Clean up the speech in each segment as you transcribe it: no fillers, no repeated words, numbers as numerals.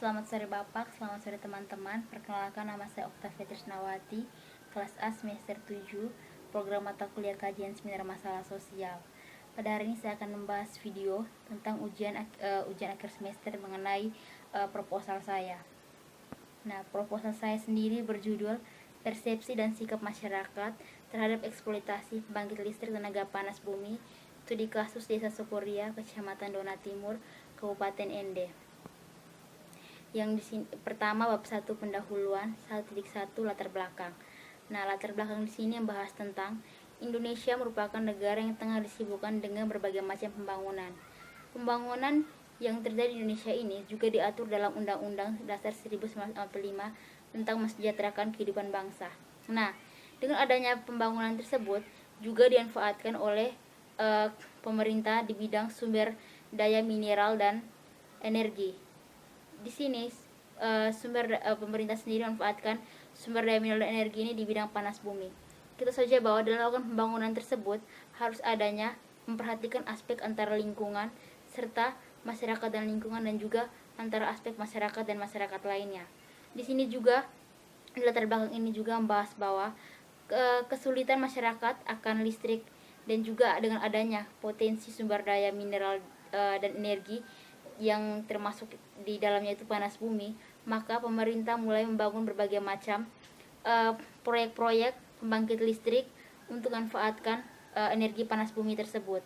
Selamat sore Bapak, selamat sore teman-teman. Perkenalkan, nama saya Oktavia Trisnawati, kelas A semester 7, program mata kuliah kajian seminar masalah sosial. Pada hari ini saya akan membahas video tentang ujian akhir semester mengenai proposal saya. Nah, proposal saya sendiri berjudul Persepsi dan Sikap Masyarakat terhadap Eksploitasi Pembangkit Listrik Tenaga Panas Bumi, itu di kasus Desa Sokoria, Kecamatan Dona Timur, Kabupaten Ende. Yang di sini pertama bab 1 pendahuluan 1.1 latar belakang. Nah, latar belakang di sini membahas tentang Indonesia merupakan negara yang tengah disibukkan dengan berbagai macam pembangunan. Pembangunan yang terjadi di Indonesia ini juga diatur dalam Undang-Undang Dasar 1945 tentang mensejahterakan kehidupan bangsa. Nah, dengan adanya pembangunan tersebut juga dimanfaatkan oleh pemerintah di bidang sumber daya mineral dan energi. Di sini pemerintah sendiri memanfaatkan sumber daya mineral dan energi ini di bidang panas bumi. Kita saja bahwa dalam melakukan pembangunan tersebut harus adanya memperhatikan aspek antara lingkungan serta masyarakat dan lingkungan, dan juga antara aspek masyarakat dan masyarakat lainnya. Di sini juga di latar belakang ini juga membahas bahwa kesulitan masyarakat akan listrik, dan juga dengan adanya potensi sumber daya mineral dan energi yang termasuk di dalamnya itu panas bumi, maka pemerintah mulai membangun berbagai macam proyek-proyek pembangkit listrik untuk manfaatkan energi panas bumi tersebut.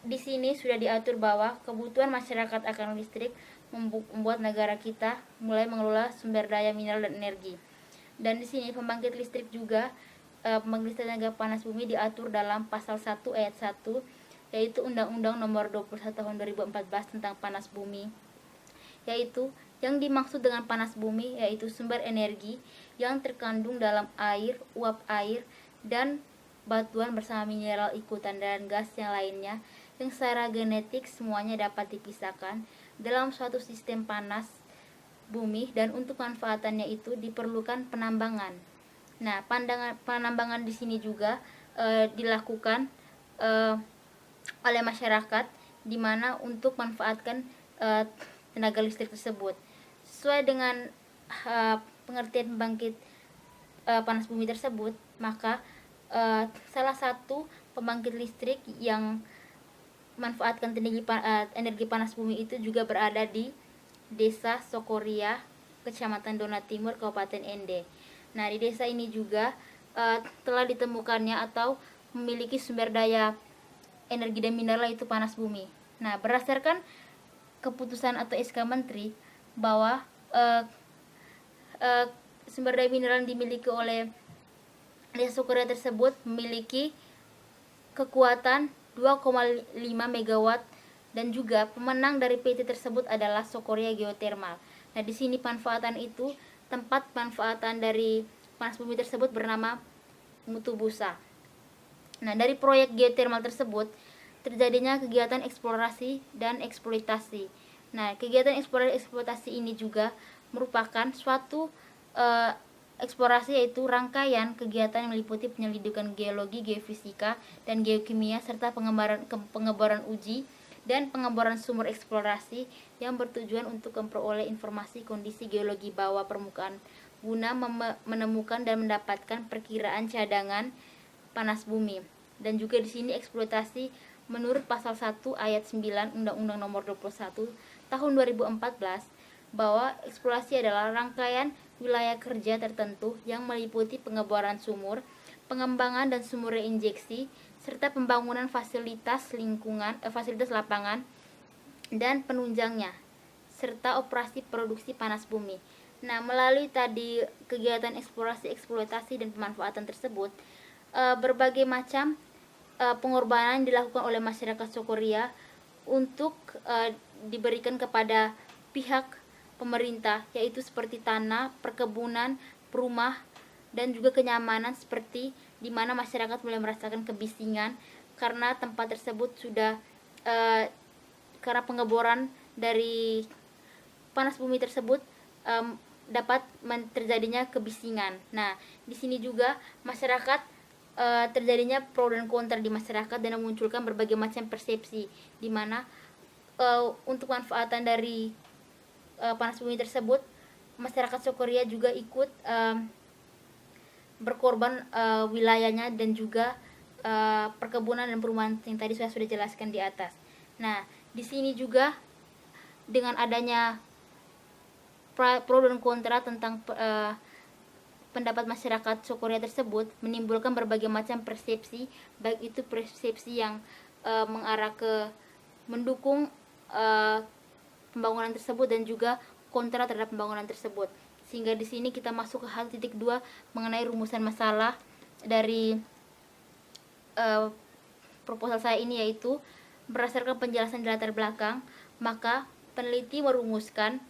Di sini sudah diatur bahwa kebutuhan masyarakat akan listrik membuat negara kita mulai mengelola sumber daya mineral dan energi. Dan di sini pembangkit listrik juga pembangkit listrik tenaga panas bumi diatur dalam pasal 1 ayat 1, yaitu Undang-Undang Nomor 21 Tahun 2014 tentang panas bumi, yaitu yang dimaksud dengan panas bumi yaitu sumber energi yang terkandung dalam air, uap air, dan batuan bersama mineral ikutan dan gas yang lainnya yang secara genetik semuanya dapat dipisahkan dalam suatu sistem panas bumi, dan untuk manfaatannya itu diperlukan penambangan. Nah, penambangan di sini juga dilakukan oleh masyarakat, di mana untuk manfaatkan tenaga listrik tersebut sesuai dengan pengertian pembangkit panas bumi tersebut. Maka salah satu pembangkit listrik yang manfaatkan energi panas bumi itu juga berada di Desa Sokoria, Kecamatan Dona Timur, Kabupaten Ende. Nah, di desa ini juga telah ditemukannya atau memiliki sumber daya energi dan mineral itu panas bumi. Nah, berdasarkan keputusan atau SK Menteri bahwa sumber daya mineral yang dimiliki oleh Desa Sokoria tersebut memiliki kekuatan 2,5 megawatt, dan juga pemenang dari PT tersebut adalah Sokoria Geothermal. Nah, di sini manfaatan itu, tempat manfaatan dari panas bumi tersebut bernama Mutubusa. Nah, dari proyek geothermal tersebut terjadinya kegiatan eksplorasi dan eksploitasi. Nah, kegiatan eksplorasi eksploitasi ini juga merupakan suatu eksplorasi, yaitu rangkaian kegiatan yang meliputi penyelidikan geologi, geofisika, dan geokimia, serta pengeboran uji dan pengeboran sumber eksplorasi yang bertujuan untuk memperoleh informasi kondisi geologi bawah permukaan guna menemukan dan mendapatkan perkiraan cadangan panas bumi. Dan juga di sini eksploitasi menurut pasal 1 ayat 9 Undang-Undang Nomor 21 Tahun 2014 bahwa eksplorasi adalah rangkaian wilayah kerja tertentu yang meliputi pengeboran sumur, pengembangan dan sumur reinjeksi, serta pembangunan fasilitas fasilitas lapangan dan penunjangnya, serta operasi produksi panas bumi. Nah, melalui tadi kegiatan eksplorasi, eksploitasi, dan pemanfaatan tersebut, berbagai macam pengorbanan dilakukan oleh masyarakat Sokoria untuk diberikan kepada pihak pemerintah, yaitu seperti tanah, perkebunan, rumah, dan juga kenyamanan, seperti di mana masyarakat mulai merasakan kebisingan karena tempat tersebut sudah karena pengeboran dari panas bumi tersebut dapat terjadinya kebisingan. Nah, di sini juga masyarakat terjadinya pro dan kontra di masyarakat dan memunculkan berbagai macam persepsi, di mana untuk manfaatan dari panas bumi tersebut, masyarakat Sokoria juga ikut berkorban wilayahnya dan juga perkebunan dan perumahan yang tadi saya sudah jelaskan di atas. Nah, di sini juga dengan adanya pro dan kontra tentang pendapat masyarakat Sokoria tersebut menimbulkan berbagai macam persepsi, baik itu persepsi yang mengarah ke mendukung pembangunan tersebut dan juga kontra terhadap pembangunan tersebut. Sehingga di sini kita masuk ke hal titik 2 mengenai rumusan masalah dari proposal saya ini, yaitu berdasarkan penjelasan di latar belakang, maka peneliti merumuskan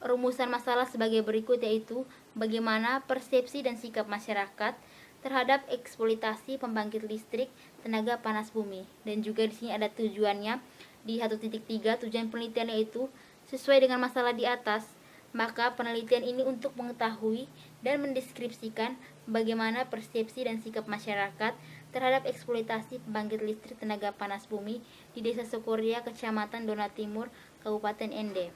rumusan masalah sebagai berikut, yaitu bagaimana persepsi dan sikap masyarakat terhadap eksploitasi pembangkit listrik tenaga panas bumi. Dan juga di sini ada tujuannya di 1.3, tujuan penelitian yaitu sesuai dengan masalah di atas, maka penelitian ini untuk mengetahui dan mendeskripsikan bagaimana persepsi dan sikap masyarakat terhadap eksploitasi pembangkit listrik tenaga panas bumi di Desa Sokoria, Kecamatan Dona Timur, Kabupaten Ende.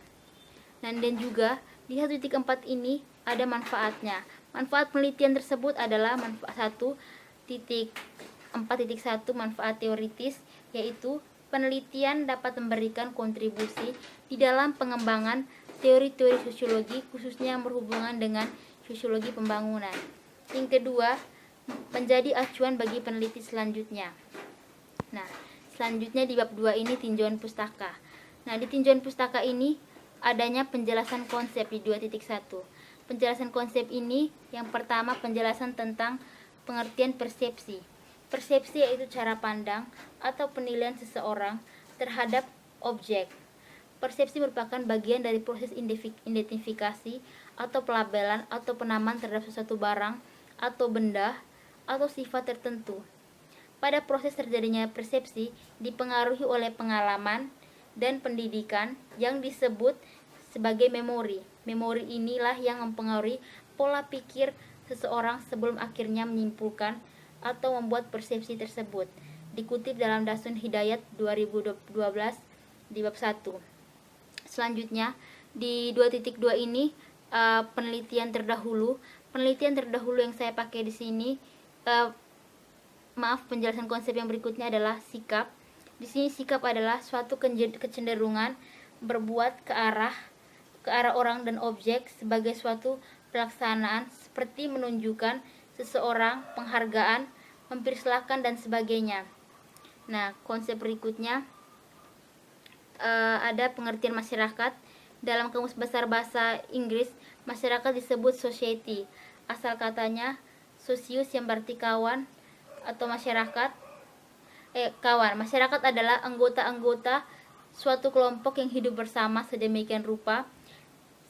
Dan juga di 1.4 ini ada manfaatnya. Manfaat penelitian tersebut adalah manfaat 1.4.1 manfaat teoritis, yaitu penelitian dapat memberikan kontribusi di dalam pengembangan teori-teori sosiologi, khususnya yang berhubungan dengan sosiologi pembangunan. Yang kedua, menjadi acuan bagi peneliti selanjutnya. Nah, selanjutnya di bab 2 ini tinjauan pustaka. Nah, di tinjauan pustaka ini adanya penjelasan konsep di 2.1. Penjelasan konsep ini yang pertama penjelasan tentang pengertian persepsi. Persepsi yaitu cara pandang atau penilaian seseorang terhadap objek. Persepsi merupakan bagian dari proses identifikasi atau pelabelan atau penamaan terhadap sesuatu barang atau benda atau sifat tertentu. Pada proses terjadinya persepsi dipengaruhi oleh pengalaman dan pendidikan yang disebut sebagai memori. Memori inilah yang mempengaruhi pola pikir seseorang sebelum akhirnya menyimpulkan atau membuat persepsi tersebut. Dikutip dalam Dasun Hidayat 2012 di bab 1. Selanjutnya di 2.2 ini penelitian terdahulu. Penelitian terdahulu yang saya pakai di sini, penjelasan konsep yang berikutnya adalah sikap. Di sini sikap adalah suatu kecenderungan berbuat ke arah orang dan objek sebagai suatu pelaksanaan seperti menunjukkan seseorang, penghargaan, mempersilahkan dan sebagainya. Nah, konsep berikutnya ada pengertian masyarakat. Dalam Kamus Besar Bahasa Inggris, masyarakat disebut society. Asal katanya socius yang berarti kawan atau masyarakat. Kawan. Masyarakat adalah anggota-anggota suatu kelompok yang hidup bersama sedemikian rupa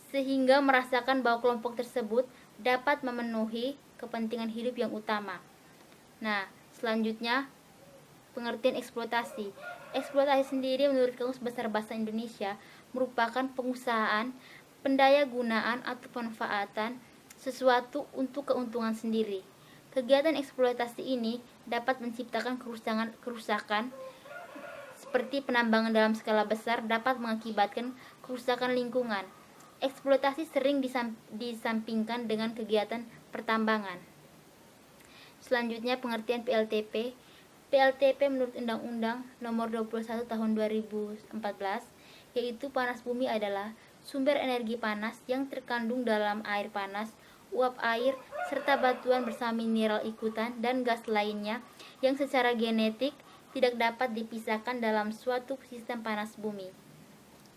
sehingga merasakan bahwa kelompok tersebut dapat memenuhi kepentingan hidup yang utama. Nah, selanjutnya pengertian eksploitasi. Eksploitasi sendiri menurut Kamus Besar Bahasa Indonesia merupakan pengusahaan, pendayagunaan atau pemanfaatan sesuatu untuk keuntungan sendiri. Kegiatan eksploitasi ini dapat menciptakan kerusakan seperti penambangan dalam skala besar, dapat mengakibatkan kerusakan lingkungan. Eksploitasi sering disampingkan dengan kegiatan pertambangan. Selanjutnya pengertian PLTP. PLTP menurut Undang-Undang Nomor 21 Tahun 2014, yaitu panas bumi adalah sumber energi panas yang terkandung dalam air panas, uap air, serta batuan bersama mineral ikutan dan gas lainnya yang secara genetik tidak dapat dipisahkan dalam suatu sistem panas bumi.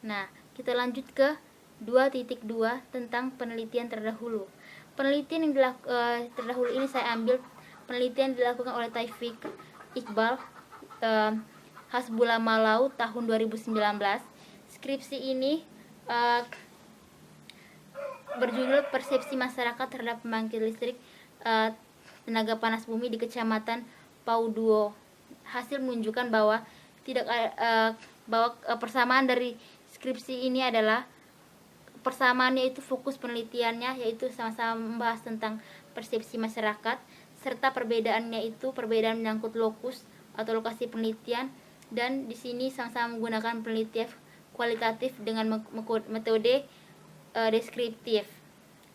Nah, kita lanjut ke 2.2 tentang penelitian terdahulu. Penelitian yang terdahulu ini saya ambil penelitian dilakukan oleh Taufik Iqbal Hasbullah Malau tahun 2019. Skripsi ini berjudul Persepsi Masyarakat Terhadap Pembangkit Listrik Tenaga Panas Bumi di Kecamatan Pauduo. Hasil menunjukkan bahwa persamaan dari skripsi ini adalah persamaannya itu fokus penelitiannya yaitu sama-sama membahas tentang persepsi masyarakat, serta perbedaannya itu perbedaan menyangkut lokus atau lokasi penelitian, dan di sini sama-sama menggunakan penelitian kualitatif dengan metode deskriptif.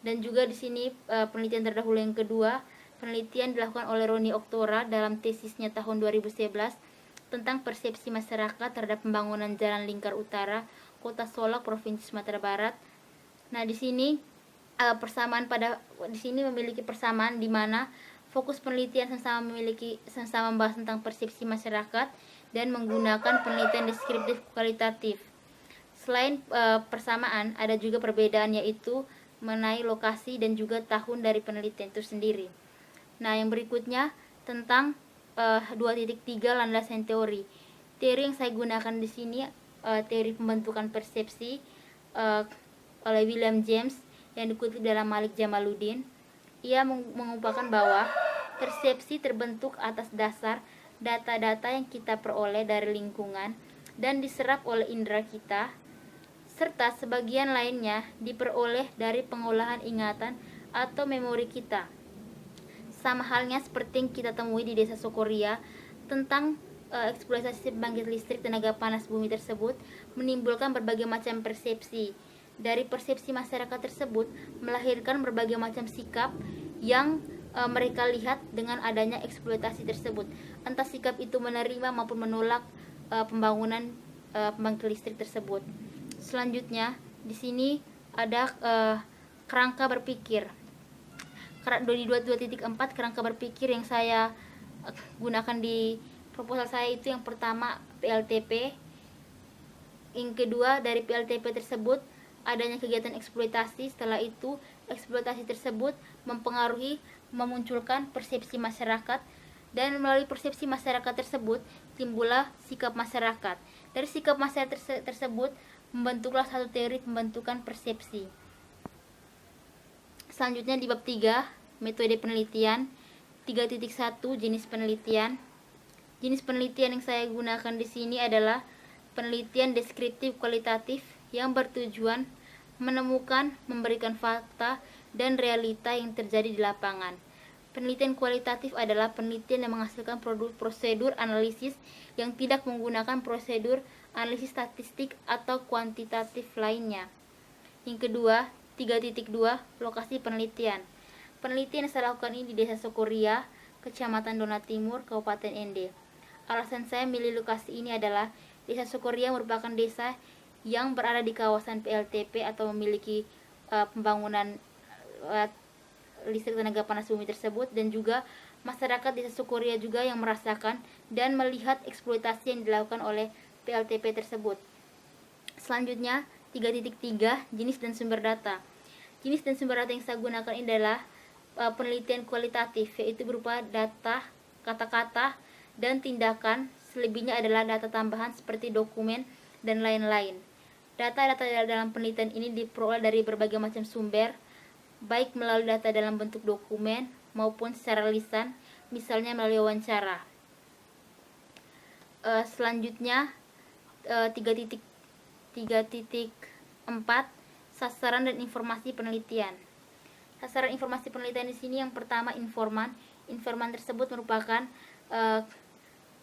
Dan juga di sini penelitian terdahulu yang kedua, penelitian dilakukan oleh Roni Oktora dalam tesisnya tahun 2011 tentang persepsi masyarakat terhadap pembangunan Jalan Lingkar Utara, Kota Solok, Provinsi Sumatera Barat. Nah, di sini di sini memiliki persamaan di mana fokus penelitian sama membahas tentang persepsi masyarakat dan menggunakan penelitian deskriptif kualitatif. Selain persamaan, ada juga perbedaan, yaitu mengenai lokasi dan juga tahun dari penelitian itu sendiri. Nah, yang berikutnya tentang 2.3 landasan teori. Teori yang saya gunakan di sini teori pembentukan persepsi oleh William James yang dikutip dalam Malik Jamaluddin. Ia mengupakan bahwa persepsi terbentuk atas dasar data-data yang kita peroleh dari lingkungan dan diserap oleh indera kita, serta sebagian lainnya diperoleh dari pengolahan ingatan atau memori kita. Sama halnya seperti yang kita temui di Desa Sokoria tentang eksploitasi pembangkit listrik tenaga panas bumi tersebut menimbulkan berbagai macam persepsi. Dari persepsi masyarakat tersebut melahirkan berbagai macam sikap yang mereka lihat dengan adanya eksploitasi tersebut. Entah sikap itu menerima maupun menolak pembangunan pembangkit listrik tersebut. Selanjutnya di sini ada kerangka berpikir. Di 2.4 kerangka berpikir yang saya gunakan di proposal saya itu yang pertama PLTP. Yang kedua, dari PLTP tersebut adanya kegiatan eksploitasi. Setelah itu eksploitasi tersebut memunculkan persepsi masyarakat, dan melalui persepsi masyarakat tersebut timbullah sikap masyarakat. Dari sikap masyarakat tersebut membentuklah satu teori pembentukan persepsi. Selanjutnya di bab 3, metode penelitian. 3.1 jenis penelitian. Jenis penelitian yang saya gunakan di sini adalah penelitian deskriptif kualitatif yang bertujuan menemukan, memberikan fakta dan realita yang terjadi di lapangan. Penelitian kualitatif adalah penelitian yang menghasilkan prosedur analisis yang tidak menggunakan prosedur analisis statistik atau kuantitatif lainnya. Yang kedua, 3.2 lokasi penelitian. Penelitian yang saya lakukan ini di Desa Sokoria, Kecamatan Dona Timur, Kabupaten Ende. Alasan saya memilih lokasi ini adalah Desa Sokoria merupakan desa yang berada di kawasan PLTP atau memiliki pembangunan listrik tenaga panas bumi tersebut, dan juga masyarakat Desa Sokoria juga yang merasakan dan melihat eksploitasi yang dilakukan oleh PLTP tersebut. Selanjutnya 3.3 jenis dan sumber data. Jenis dan sumber data yang saya gunakan ini adalah penelitian kualitatif, yaitu berupa data, kata-kata, dan tindakan. Selebihnya adalah data tambahan seperti dokumen dan lain-lain. Data-data dalam penelitian ini diperoleh dari berbagai macam sumber, baik melalui data dalam bentuk dokumen maupun secara lisan, misalnya melalui wawancara. Selanjutnya 3.4 sasaran dan informasi penelitian. Sasaran informasi penelitian di sini yang pertama informan. Informan tersebut merupakan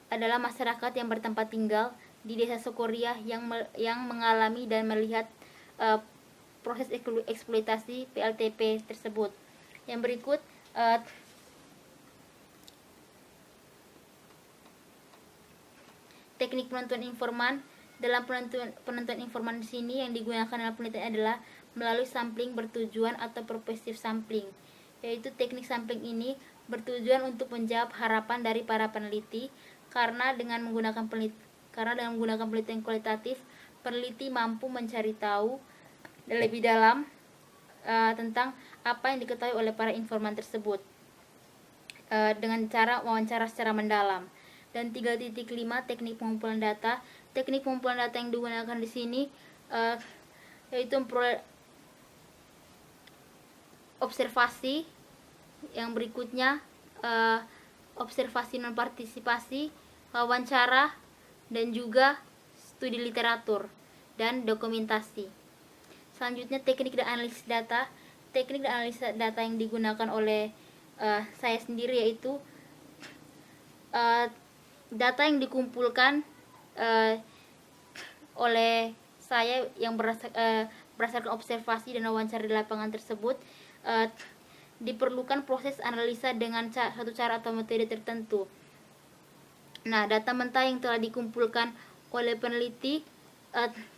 adalah masyarakat yang bertempat tinggal di Desa Sokoria yang mengalami dan melihat proses eksploitasi PLTP tersebut. Yang berikut teknik penentuan informan. Dalam penentuan informan di sini yang digunakan dalam penelitian adalah melalui sampling bertujuan atau purposive sampling, yaitu teknik sampling ini bertujuan untuk menjawab harapan dari para peneliti, karena dengan menggunakan penelitian kualitatif, peneliti mampu mencari tahu lebih dalam tentang apa yang diketahui oleh para informan tersebut dengan cara wawancara secara mendalam. Dan 3.5 teknik pengumpulan data. Teknik pengumpulan data yang digunakan di sini yaitu observasi. Yang berikutnya observasi non partisipasi, wawancara, dan juga studi literatur dan dokumentasi. Selanjutnya teknik dan analisis data. Teknik dan analisis data yang digunakan oleh saya sendiri yaitu data yang dikumpulkan oleh saya yang berdasarkan observasi dan wawancara di lapangan tersebut, diperlukan proses analisa dengan satu cara atau metode tertentu. Nah, data mentah yang telah dikumpulkan oleh peneliti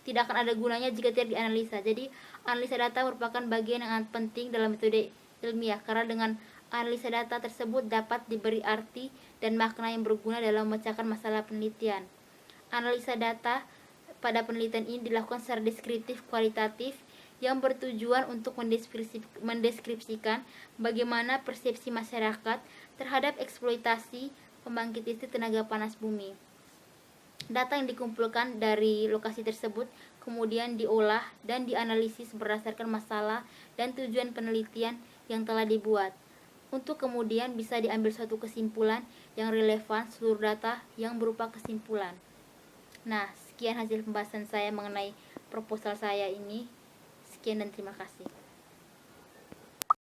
tidak akan ada gunanya jika tidak dianalisa. Jadi, analisa data merupakan bagian yang sangat penting dalam metode ilmiah, karena dengan analisa data tersebut dapat diberi arti dan makna yang berguna dalam memecahkan masalah penelitian. Analisa data pada penelitian ini dilakukan secara deskriptif kualitatif yang bertujuan untuk mendeskripsikan bagaimana persepsi masyarakat terhadap eksploitasi pembangkit listrik tenaga panas bumi. Data yang dikumpulkan dari lokasi tersebut kemudian diolah dan dianalisis berdasarkan masalah dan tujuan penelitian yang telah dibuat, untuk kemudian bisa diambil suatu kesimpulan yang relevan seluruh data yang berupa kesimpulan. Nah, sekian hasil pembahasan saya mengenai proposal saya ini. Sekian dan terima kasih.